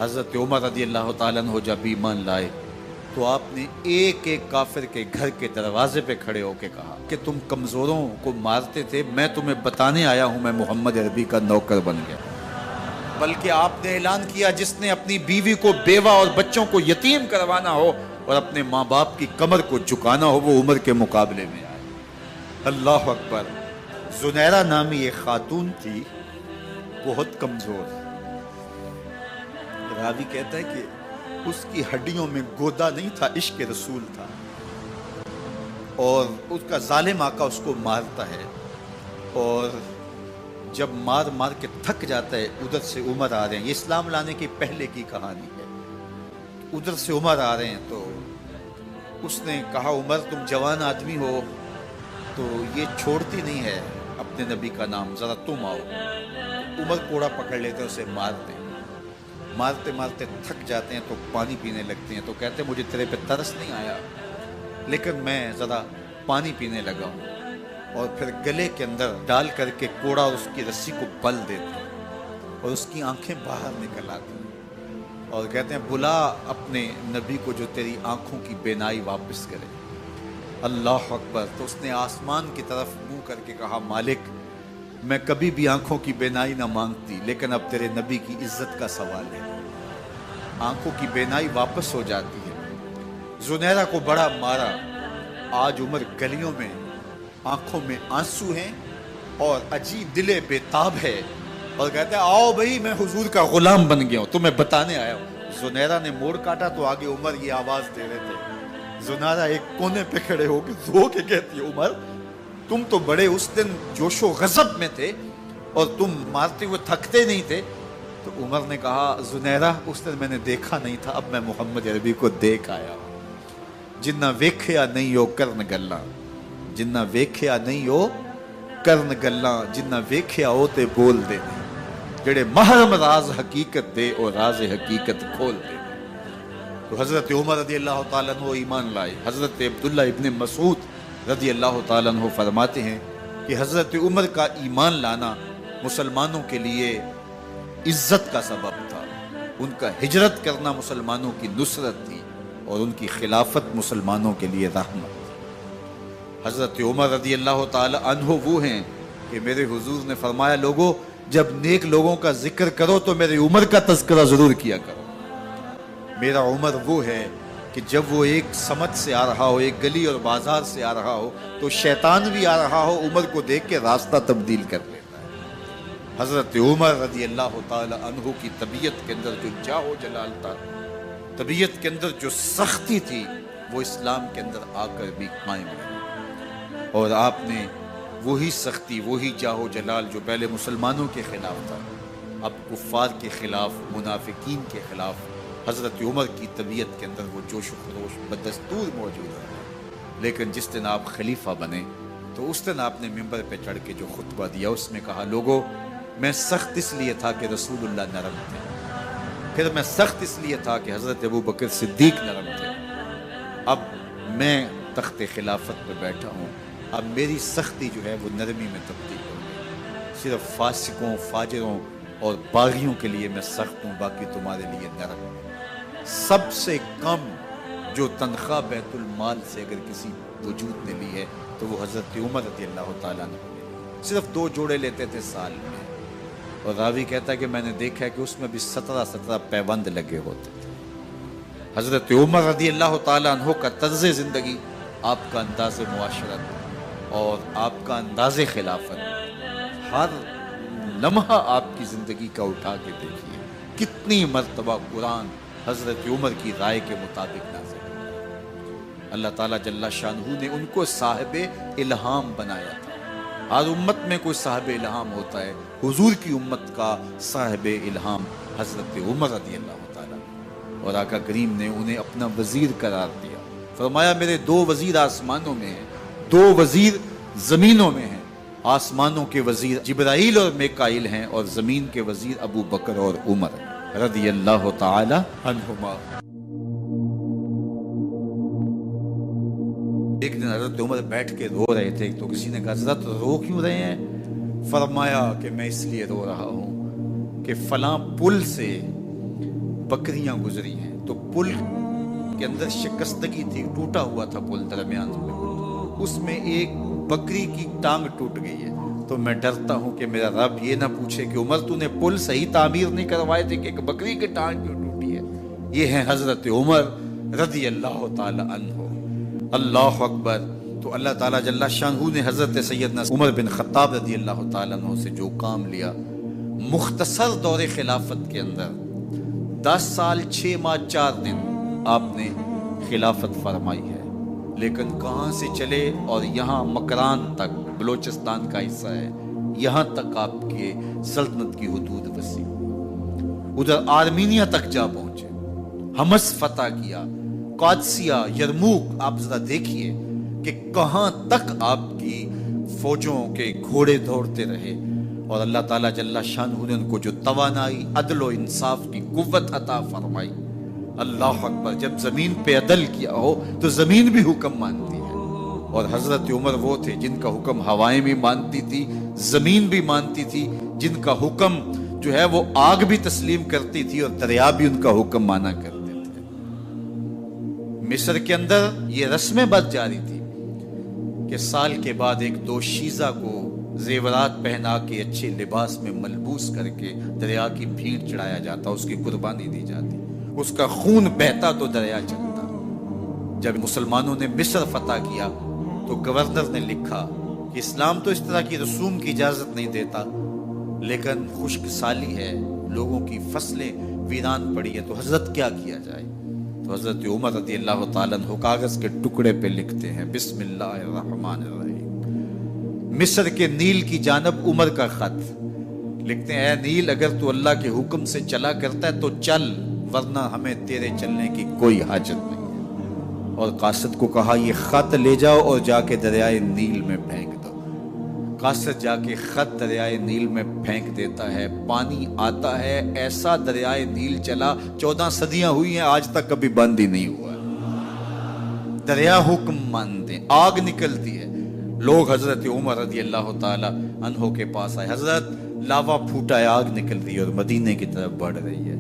حضرت عمر رضی اللہ تعالیٰ عنہ جب ایمان لائے تو آپ نے ایک ایک کافر کے گھر کے دروازے پہ کھڑے ہو کے کہا کہ تم کمزوروں کو مارتے تھے، میں تمہیں بتانے آیا ہوں میں محمد عربی کا نوکر بن گیا۔ بلکہ آپ نے اعلان کیا جس نے اپنی بیوی کو بیوہ اور بچوں کو یتیم کروانا ہو اور اپنے ماں باپ کی کمر کو جھکانا ہو وہ عمر کے مقابلے میں آئے۔ اللہ اکبر۔ زنیرہ نامی ایک خاتون تھی، بہت کمزور۔ راوی کہتا ہے کہ اس کی ہڈیوں میں گودا نہیں تھا، عشق رسول تھا، اور اس کا ظالم آقا اس کو مارتا ہے، اور جب مار مار کے تھک جاتا ہے ادھر سے عمر آ رہے ہیں، یہ اسلام لانے کی پہلے کی کہانی ہے، ادھر سے عمر آ رہے ہیں تو اس نے کہا عمر تم جوان آدمی ہو تو یہ چھوڑتی نہیں ہے اپنے نبی کا نام، ذرا تم آؤ۔ عمر کوڑا پکڑ لیتے اسے مارتے مارتے مارتے تھک جاتے ہیں تو پانی پینے لگتے ہیں، تو کہتے ہیں مجھے تیرے پہ ترس نہیں آیا لیکن میں ذرا پانی پینے لگا ہوں، اور پھر گلے کے اندر ڈال کر کے کوڑا اس کی رسی کو بل دیتے اور اس کی آنکھیں باہر نکل آتی اور کہتے ہیں بلا اپنے نبی کو جو تیری آنکھوں کی بینائی واپس کرے۔ اللہ اکبر۔ تو اس نے آسمان کی طرف منہ کر کے کہا مالک میں کبھی بھی آنکھوں کی بینائی نہ مانگتی لیکن اب تیرے نبی کی عزت کا سوال ہے۔ آنکھوں کی بینائی واپس ہو جاتی ہے۔ زنیرہ کو بڑا مارا، آج عمر گلیوں میں آنکھوں میں آنسو ہیں اور عجیب دل بے تاب ہے، اور کہتے ہیں آؤ بھئی میں حضور کا غلام بن گیا ہوں، تمہیں بتانے آیا ہوں۔ زنیرہ نے موڑ کاٹا تو آگے عمر یہ آواز دے رہے تھے۔ زنیرہ ایک کونے پہ کھڑے ہو کے رو کے کہتی ہے عمر تم تو بڑے اس دن جوش و غضب میں تھے اور تم مارتے ہوئے تھکتے نہیں تھے۔ تو عمر نے کہا زنیرہ اس دن میں نے دیکھا نہیں تھا، اب میں محمد عربی کو دیکھ آیا ہوں۔ جنہ ویکھیا نہیں ہو کرن گلاں، جنہ ویکھیا نہیں ہو کرن گلاں، جنہ ویکھیا ہو تے بول دے، جڑے محرم راز حقیقت دے اور راز حقیقت کھول دے۔ تو حضرت عمر رضی اللہ تعالیٰ عنہ ایمان لائے۔ حضرت عبداللہ ابن مسعود رضی اللہ تعالیٰ عنہ فرماتے ہیں کہ حضرت عمر کا ایمان لانا مسلمانوں کے لیے عزت کا سبب تھا، ان کا ہجرت کرنا مسلمانوں کی نصرت تھی اور ان کی خلافت مسلمانوں کے لیے رحمت تھی۔ حضرت عمر رضی اللہ تعالیٰ عنہ وہ ہیں کہ میرے حضور نے فرمایا لوگوں جب نیک لوگوں کا ذکر کرو تو میرے عمر کا تذکرہ ضرور کیا کرو۔ میرا عمر وہ ہے کہ جب وہ ایک سمت سے آ رہا ہو، ایک گلی اور بازار سے آ رہا ہو تو شیطان بھی آ رہا ہو عمر کو دیکھ کے راستہ تبدیل کر لیتا ہے۔ حضرت عمر رضی اللہ تعالی عنہ کی طبیعت کے اندر جو جاہ و جلال تھا، طبیعت کے اندر جو سختی تھی، وہ اسلام کے اندر آ کر بھی قائم رہی، اور آپ نے وہی سختی، وہی جاہ و جلال جو پہلے مسلمانوں کے خلاف تھا اب کفار کے خلاف، منافقین کے خلاف حضرت عمر کی طبیعت کے اندر وہ جوش و خروش بدستور موجود ہے۔ لیکن جس دن آپ خلیفہ بنے تو اس دن آپ نے ممبر پہ چڑھ کے جو خطبہ دیا اس میں کہا لوگوں میں سخت اس لیے تھا کہ رسول اللہ نرم تھے، پھر میں سخت اس لیے تھا کہ حضرت ابو بکر صدیق نرم تھے، اب میں تخت خلافت پہ بیٹھا ہوں، اب میری سختی جو ہے وہ نرمی میں تبدیل ہو گئی، صرف فاسقوں، فاجروں اور باغیوں کے لیے میں سخت ہوں، باقی تمہارے لیے نرم ہوں۔ سب سے کم جو تنخواہ بیت المال سے اگر کسی وجود نے لی ہے تو وہ حضرت عمر رضی اللہ تعالیٰ نے صرف 2 جوڑے لیتے تھے سال میں، اور راوی کہتا ہے کہ میں نے دیکھا ہے کہ اس میں بھی 17 پیوند لگے ہوتے تھے۔ حضرت عمر رضی اللہ تعالیٰ عنہ کا طرز زندگی، آپ کا انداز معاشرت اور آپ کا انداز خلافت، ہر لمحہ آپ کی زندگی کا اٹھا کے دیکھیے کتنی مرتبہ قرآن حضرت عمر کی رائے کے مطابق نازل ہے۔ اللہ تعالیٰ جل شانہ نے ان کو صاحب الہام بنایا تھا۔ ہر امت میں کوئی صاحب الہام ہوتا ہے، حضور کی امت کا صاحب الہام حضرت عمر رضی اللہ تعالیٰ، اور آقا کریم نے انہیں اپنا وزیر قرار دیا، فرمایا میرے 2 وزیر آسمانوں میں ہیں، 2 وزیر زمینوں میں ہیں، آسمانوں کے وزیر جبرائیل اور میکائیل ہیں اور زمین کے وزیر ابو بکر اور عمر رضی اللہ تعالی عنہما۔ ایک دن حضرت عمر بیٹھ کے رو رہے تھے تو کسی نے کہا حضرت رو کیوں رہے ہیں؟ فرمایا کہ میں اس لیے رو رہا ہوں کہ فلاں پل سے بکریاں گزری ہیں، تو پل کے اندر شکستگی تھی، ٹوٹا ہوا تھا پل درمیان میں، اس میں ایک بکری کی ٹانگ ٹوٹ گئی ہے۔ تو میں ڈرتا ہوں کہ میرا رب یہ نہ پوچھے کہ عمر تو نے پل صحیح تعمیر نہیں کروائے تھے کہ ایک بکری کی ٹانگ کیوں ٹوٹی ہے۔ یہ ہیں حضرت عمر رضی اللہ تعالی عنہ۔ اللہ اکبر۔ تو اللہ تعالیٰ جل شانہ نے حضرت سیدنا عمر بن خطاب رضی اللہ تعالیٰ عنہ سے جو کام لیا، مختصر دور خلافت کے اندر 10 سال 6 ماہ 4 دن آپ نے خلافت فرمائی ہے، لیکن کہاں سے چلے اور یہاں مکران تک، بلوچستان کا حصہ ہے، یہاں تک آپ کے سلطنت کی حدود وسیع، ادھر آرمینیا تک جا پہنچے، حمص فتح کیا، قادسیہ، یرموک۔ آپ ذرا دیکھیے کہ کہاں تک آپ کی فوجوں کے گھوڑے دوڑتے رہے، اور اللہ تعالیٰ جل شانہ نے ان کو جو توانائی، عدل و انصاف کی قوت عطا فرمائی۔ اللہ اکبر۔ جب زمین پہ عدل کیا ہو تو زمین بھی حکم مانتی ہے، اور حضرت عمر وہ تھے جن کا حکم ہوائیں بھی مانتی تھی، زمین بھی مانتی تھی، جن کا حکم جو ہے وہ آگ بھی تسلیم کرتی تھی اور دریا بھی ان کا حکم مانا کرتے تھے۔ مصر کے اندر یہ رسمیں بد جاری تھی کہ سال کے بعد ایک دوشیزہ کو زیورات پہنا کے اچھے لباس میں ملبوس کر کے دریا کی بھیڑ چڑھایا جاتا، اس کی قربانی دی جاتی، اس کا خون بہتا تو دریا چلتا۔ جب مسلمانوں نے مصر فتح کیا تو گورنر نے لکھا کہ اسلام تو اس طرح کی رسوم کی اجازت نہیں دیتا، لیکن خشک سالی ہے، لوگوں کی فصلیں ویران پڑی ہے، تو حضرت کیا کیا جائے؟ تو حضرت عمر رضی اللہ تعالیٰ عنہ کاغذ کے ٹکڑے پہ لکھتے ہیں، بسم اللہ الرحمن الرحیم، مصر کے نیل کی جانب عمر کا خط لکھتے ہیں، اے نیل اگر تو اللہ کے حکم سے چلا کرتا ہے تو چل، ورنہ ہمیں تیرے چلنے کی کوئی حاجت نہیں ہے۔ اور قاصد کو کہا یہ خط لے جاؤ اور جا کے دریائے نیل میں پھینک دو۔ قاصد جا کے خط دریائے نیل میں پھینک دیتا ہے، پانی آتا ہے، ایسا دریائے نیل چلا، 14 صدیاں ہوئی ہیں آج تک کبھی بند ہی نہیں ہوا۔ دریا حکم مانتے، آگ نکلتی ہے۔ لوگ حضرت عمر رضی اللہ تعالی عنہ کے پاس آئے، حضرت لاوا پھوٹا ہے، آگ نکل رہی ہے اور مدینے کی طرف بڑھ رہی ہے،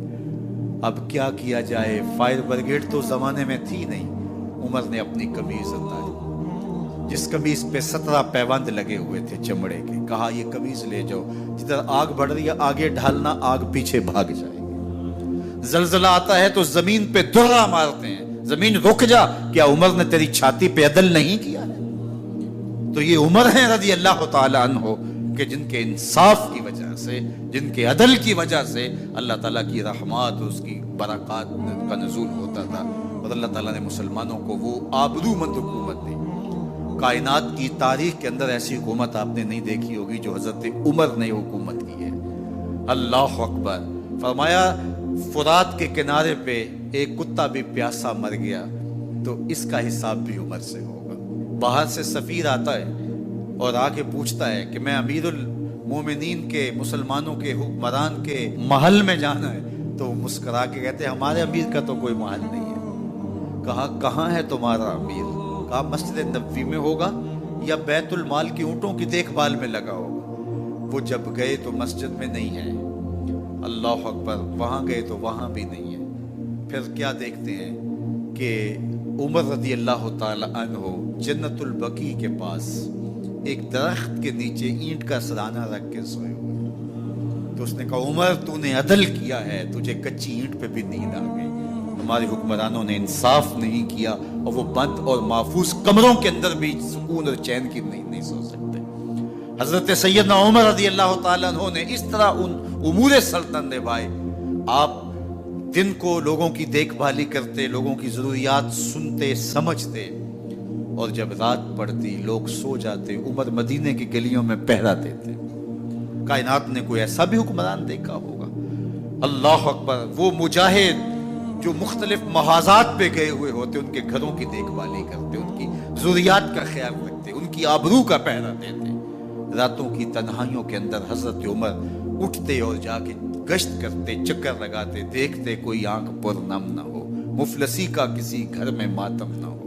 اب کیا کیا جائے؟ فائر بریگیڈ تو زمانے میں تھی نہیں۔ عمر نے اپنی قمیض اتاری، جس قمیض پہ 17 پیوند لگے ہوئے تھے چمڑے کے، کہا یہ قمیض لے جاؤ، جدھر آگ بڑھ رہی ہے آگے ڈھالنا، آگ پیچھے بھاگ جائے گی۔ زلزلہ آتا ہے تو زمین پہ دھرا مارتے ہیں، زمین رک جا، کیا عمر نے تیری چھاتی پہ عدل نہیں کیا ہے؟ تو یہ عمر ہیں رضی اللہ تعالی عنہ کہ جن کے انصاف کی وجہ سے، جن کے عدل کی وجہ سے اللہ تعالیٰ کی رحمات اور اس کی برکات کا نزول ہوتا تھا، اور اللہ تعالیٰ نے مسلمانوں کو وہ آبرومند حکومت دی۔ کائنات کی تاریخ کے اندر ایسی حکومت آپ نے نہیں دیکھی ہوگی جو حضرت عمر نے حکومت کی ہے۔ اللہ اکبر۔ فرمایا فرات کے کنارے پہ ایک کتا بھی پیاسا مر گیا تو اس کا حساب بھی عمر سے ہوگا۔ باہر سے سفیر آتا ہے اور آ کے پوچھتا ہے کہ میں امیر المومنین کے، مسلمانوں کے حکمران کے محل میں جانا ہے، تو وہ مسکرا کے کہتے ہیں ہمارے امیر کا تو کوئی محل نہیں ہے۔ کہا کہاں ہے تمہارا امیر؟ کہا مسجد نبوی میں ہوگا یا بیت المال کی اونٹوں کی دیکھ بھال میں لگا ہوگا۔ وہ جب گئے تو مسجد میں نہیں ہے، اللہ اکبر، وہاں گئے تو وہاں بھی نہیں ہے۔ پھر کیا دیکھتے ہیں کہ عمر رضی اللہ تعالی عنہ جنت البقیع کے پاس ایک درخت کے نیچے اینٹ کا سرانہ رکھ کے سوئے ہوئے، تو اس نے کہا عمر تو نے عدل کیا ہے، تجھے کچی اینٹ پہ بھی نیند آ گئی۔ ہمارے حکمرانوں نے انصاف نہیں کیا اور وہ بند اور محفوظ کمروں کے اندر بھی سکون اور چین کی نہیں سو سکتے۔ حضرت سیدنا عمر رضی اللہ تعالیٰ عنہ نے اس طرح ان امور سلطنت نبھائے۔ آپ دن کو لوگوں کی دیکھ بھالی کرتے، لوگوں کی ضروریات سنتے سمجھتے، اور جب رات پڑتی لوگ سو جاتے، عمر مدینے کی گلیوں میں پہرا دیتے۔ کائنات نے کوئی ایسا بھی حکمران دیکھا ہوگا؟ اللہ اکبر۔ وہ مجاہد جو مختلف محاذات پہ گئے ہوئے ہوتے، ان کے گھروں کی دیکھ بھالی کرتے، ان کی ضروریات کا خیال رکھتے، ان کی آبرو کا پہرا دیتے۔ راتوں کی تنہائیوں کے اندر حضرت عمر اٹھتے اور جا کے گشت کرتے، چکر لگاتے، دیکھتے کوئی آنکھ پر نم نہ ہو، مفلسی کا کسی گھر میں ماتم نہ ہو۔